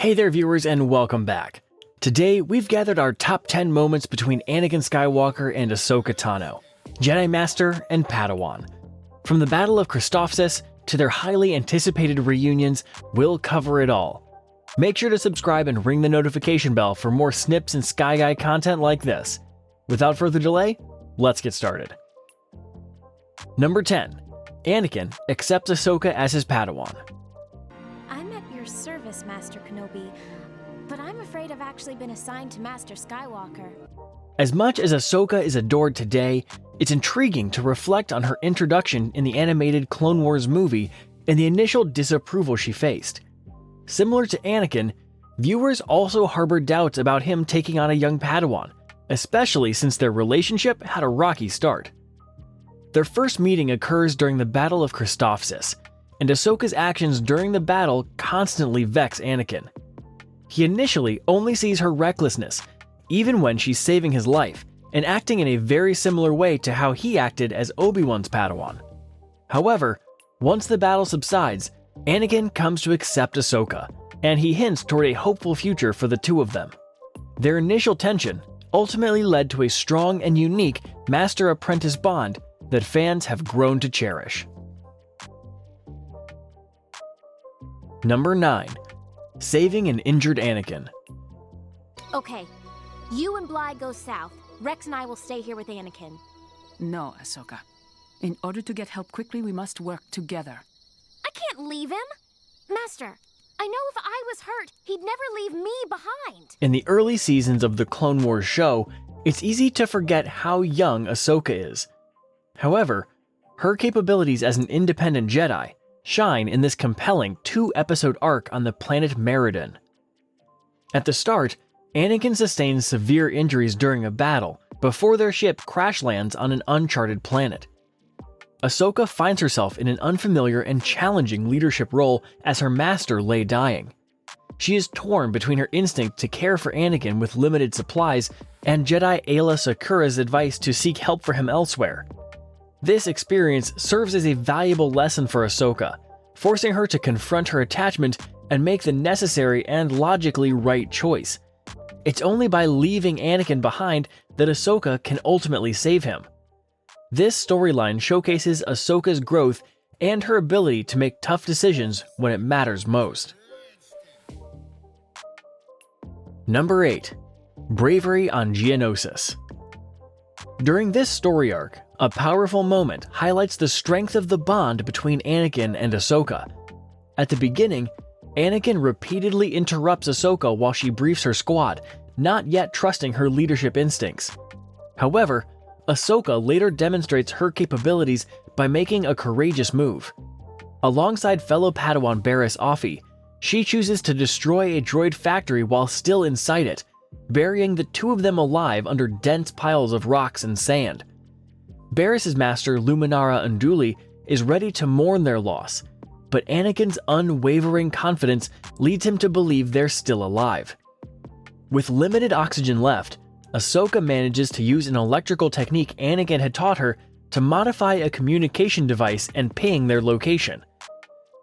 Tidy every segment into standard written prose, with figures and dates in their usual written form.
Hey there viewers and welcome back. Today we've gathered our top 10 moments between Anakin Skywalker and Ahsoka Tano, Jedi Master and Padawan. From the Battle of Geonosis to their highly anticipated reunions, we'll cover it all. Make sure to subscribe and ring the notification bell for more Snips and Skyguy content like this. Without further delay, let's get started. Number 10. Anakin accepts Ahsoka as his Padawan. I'm at your service, Master Kenobi, but I'm afraid I've actually been assigned to Master Skywalker. As much as Ahsoka is adored today, it's intriguing to reflect on her introduction in the animated Clone Wars movie and the initial disapproval she faced. Similar to Anakin, viewers also harbored doubts about him taking on a young Padawan, especially since their relationship had a rocky start. Their first meeting occurs during the Battle of Geonosis, and Ahsoka's actions during the battle constantly vex Anakin. He initially only sees her recklessness, even when she's saving his life, and acting in a very similar way to how he acted as Obi-Wan's Padawan. However, once the battle subsides, Anakin comes to accept Ahsoka, and he hints toward a hopeful future for the two of them. Their initial tension ultimately led to a strong and unique master-apprentice bond that fans have grown to cherish. Number 9. Saving an injured Anakin. Okay, you and Bly go south. Rex and I will stay here with Anakin. No, Ahsoka. In order to get help quickly, we must work together. I can't leave him! Master, I know if I was hurt, he'd never leave me behind. In the early seasons of the Clone Wars show, it's easy to forget how young Ahsoka is. However, her capabilities as an independent Jedi shine in this compelling 2-episode arc on the planet Meriden. At the start, Anakin sustains severe injuries during a battle before their ship crash lands on an uncharted planet. Ahsoka finds herself in an unfamiliar and challenging leadership role as her master lay dying. She is torn between her instinct to care for Anakin with limited supplies and Jedi Aayla Secura's advice to seek help for him elsewhere. This experience serves as a valuable lesson for Ahsoka, forcing her to confront her attachment and make the necessary and logically right choice. It's only by leaving Anakin behind that Ahsoka can ultimately save him. This storyline showcases Ahsoka's growth and her ability to make tough decisions when it matters most. Number 8. Bravery on Geonosis. During this story arc, a powerful moment highlights the strength of the bond between Anakin and Ahsoka. At the beginning, Anakin repeatedly interrupts Ahsoka while she briefs her squad, not yet trusting her leadership instincts. However, Ahsoka later demonstrates her capabilities by making a courageous move. Alongside fellow Padawan Barriss Offee, she chooses to destroy a droid factory while still inside it, burying the two of them alive under dense piles of rocks and sand. Barriss's master Luminara Unduli is ready to mourn their loss, but Anakin's unwavering confidence leads him to believe they're still alive. With limited oxygen left, Ahsoka manages to use an electrical technique Anakin had taught her to modify a communication device and ping their location.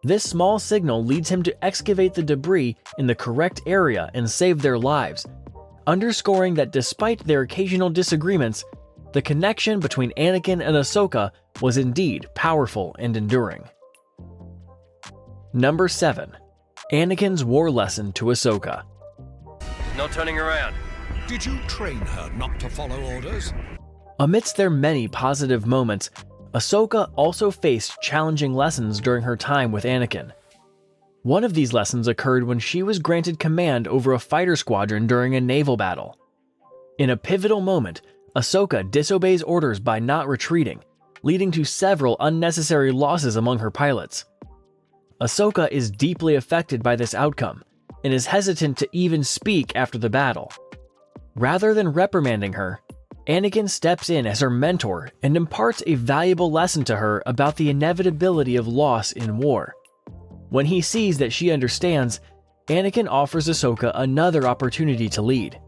This small signal leads him to excavate the debris in the correct area and save their lives, underscoring that despite their occasional disagreements, the connection between Anakin and Ahsoka was indeed powerful and enduring. Number 7. Anakin's war lesson to Ahsoka. No turning around. Did you train her not to follow orders? Amidst their many positive moments, Ahsoka also faced challenging lessons during her time with Anakin. One of these lessons occurred when she was granted command over a fighter squadron during a naval battle. In a pivotal moment, Ahsoka disobeys orders by not retreating, leading to several unnecessary losses among her pilots. Ahsoka is deeply affected by this outcome, and is hesitant to even speak after the battle. Rather than reprimanding her, Anakin steps in as her mentor and imparts a valuable lesson to her about the inevitability of loss in war. When he sees that she understands, Anakin offers Ahsoka another opportunity to lead.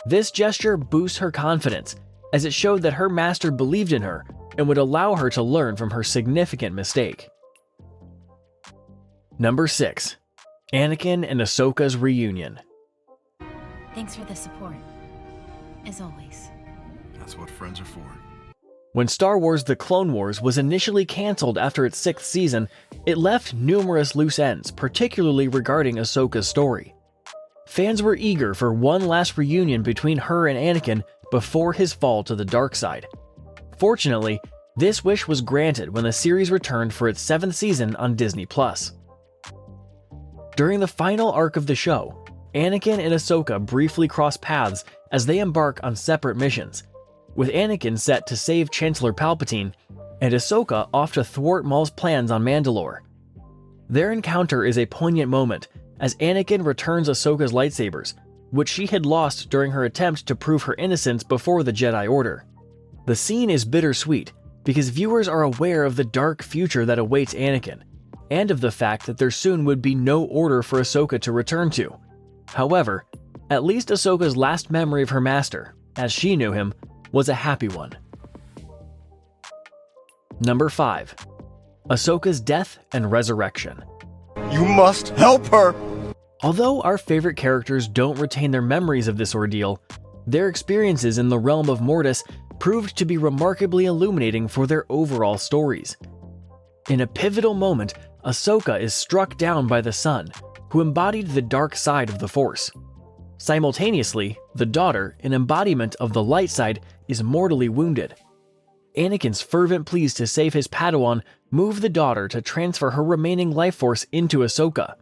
This gesture boosts her confidence, as it showed that her master believed in her and would allow her to learn from her significant mistake. Number 6. Anakin and Ahsoka's reunion. Thanks for the support. As always. That's what friends are for. When Star Wars The Clone Wars was initially cancelled after its 6th season, it left numerous loose ends, particularly regarding Ahsoka's story. Fans were eager for one last reunion between her and Anakin before his fall to the dark side. Fortunately, this wish was granted when the series returned for its 7th season on Disney+. During the final arc of the show, Anakin and Ahsoka briefly cross paths as they embark on separate missions, with Anakin set to save Chancellor Palpatine and Ahsoka off to thwart Maul's plans on Mandalore. Their encounter is a poignant moment as Anakin returns Ahsoka's lightsabers, which she had lost during her attempt to prove her innocence before the Jedi Order. The scene is bittersweet because viewers are aware of the dark future that awaits Anakin, and of the fact that there soon would be no order for Ahsoka to return to. However, at least Ahsoka's last memory of her master, as she knew him, was a happy one. Number 5. Ahsoka's death and resurrection. You must help her! Although our favorite characters don't retain their memories of this ordeal, their experiences in the realm of Mortis proved to be remarkably illuminating for their overall stories. In a pivotal moment, Ahsoka is struck down by the son, who embodied the dark side of the Force. Simultaneously, the daughter, an embodiment of the light side, is mortally wounded. Anakin's fervent pleas to save his Padawan move the daughter to transfer her remaining life force into Ahsoka.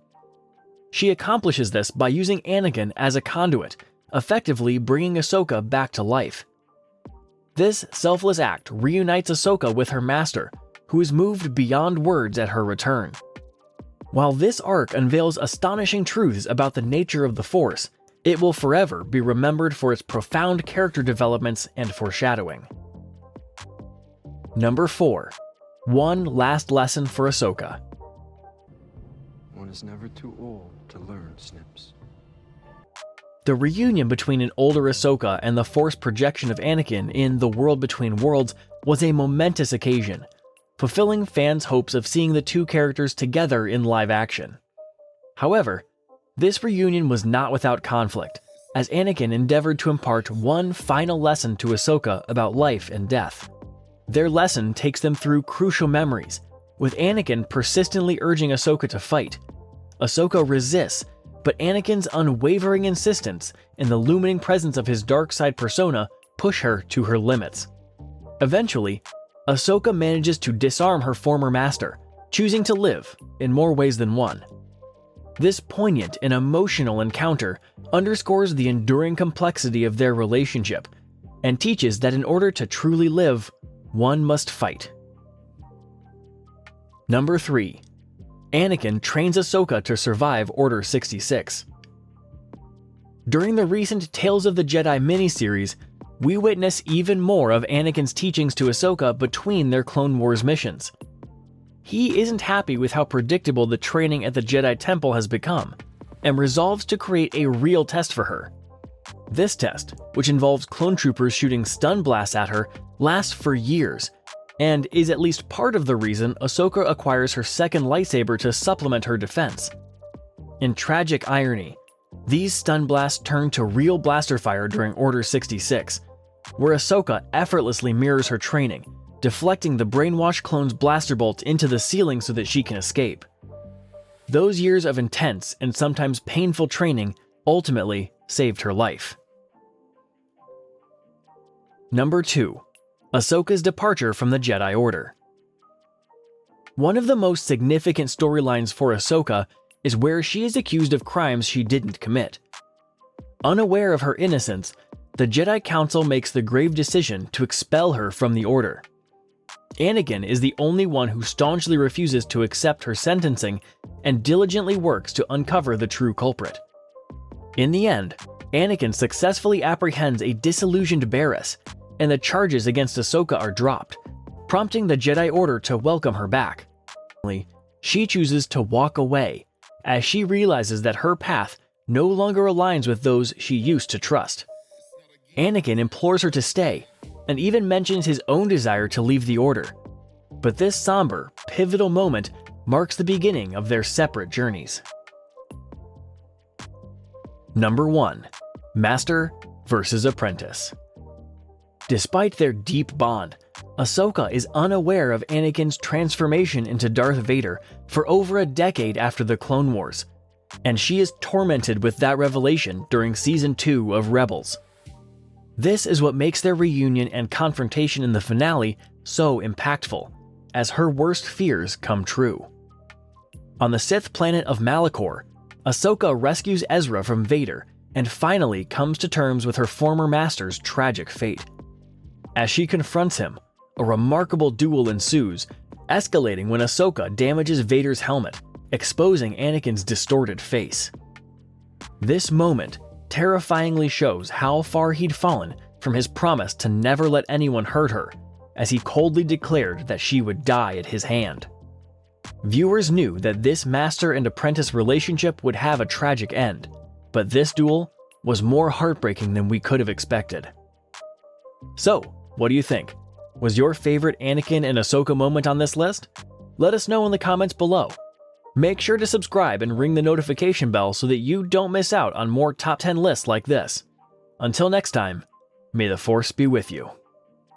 She accomplishes this by using Anakin as a conduit, effectively bringing Ahsoka back to life. This selfless act reunites Ahsoka with her master, who is moved beyond words at her return. While this arc unveils astonishing truths about the nature of the Force, it will forever be remembered for its profound character developments and foreshadowing. Number 4. One last lesson for Ahsoka. One is never too old to learn, Snips. The reunion between an older Ahsoka and the Force projection of Anakin in The World Between Worlds was a momentous occasion, fulfilling fans' hopes of seeing the two characters together in live action. However, this reunion was not without conflict, as Anakin endeavored to impart one final lesson to Ahsoka about life and death. Their lesson takes them through crucial memories, with Anakin persistently urging Ahsoka to fight. Ahsoka resists, but Anakin's unwavering insistence and the looming presence of his dark side persona push her to her limits. Eventually, Ahsoka manages to disarm her former master, choosing to live in more ways than one. This poignant and emotional encounter underscores the enduring complexity of their relationship and teaches that in order to truly live, one must fight. Number 3. Anakin trains Ahsoka to survive Order 66. During the recent Tales of the Jedi miniseries, we witness even more of Anakin's teachings to Ahsoka between their Clone Wars missions. He isn't happy with how predictable the training at the Jedi Temple has become, and resolves to create a real test for her. This test, which involves clone troopers shooting stun blasts at her, lasts for years, and is at least part of the reason Ahsoka acquires her second lightsaber to supplement her defense. In tragic irony, these stun blasts turn to real blaster fire during Order 66, where Ahsoka effortlessly mirrors her training, deflecting the brainwashed clone's blaster bolt into the ceiling so that she can escape. Those years of intense and sometimes painful training ultimately saved her life. Number 2. Ahsoka's departure from the Jedi Order. One of the most significant storylines for Ahsoka is where she is accused of crimes she didn't commit. Unaware of her innocence, the Jedi Council makes the grave decision to expel her from the Order. Anakin is the only one who staunchly refuses to accept her sentencing and diligently works to uncover the true culprit. In the end, Anakin successfully apprehends a disillusioned Barriss, and the charges against Ahsoka are dropped, prompting the Jedi Order to welcome her back. She chooses to walk away, as she realizes that her path no longer aligns with those she used to trust. Anakin implores her to stay, and even mentions his own desire to leave the Order. But this somber, pivotal moment marks the beginning of their separate journeys. Number 1. Master vs. Apprentice. Despite their deep bond, Ahsoka is unaware of Anakin's transformation into Darth Vader for over a decade after the Clone Wars, and she is tormented with that revelation during Season 2 of Rebels. This is what makes their reunion and confrontation in the finale so impactful, as her worst fears come true. On the Sith planet of Malachor, Ahsoka rescues Ezra from Vader and finally comes to terms with her former master's tragic fate. As she confronts him, a remarkable duel ensues, escalating when Ahsoka damages Vader's helmet, exposing Anakin's distorted face. This moment terrifyingly shows how far he'd fallen from his promise to never let anyone hurt her, as he coldly declared that she would die at his hand. Viewers knew that this master and apprentice relationship would have a tragic end, but this duel was more heartbreaking than we could have expected. So, what do you think? Was your favorite Anakin and Ahsoka moment on this list? Let us know in the comments below. Make sure to subscribe and ring the notification bell so that you don't miss out on more top 10 lists like this. Until next time, may the Force be with you.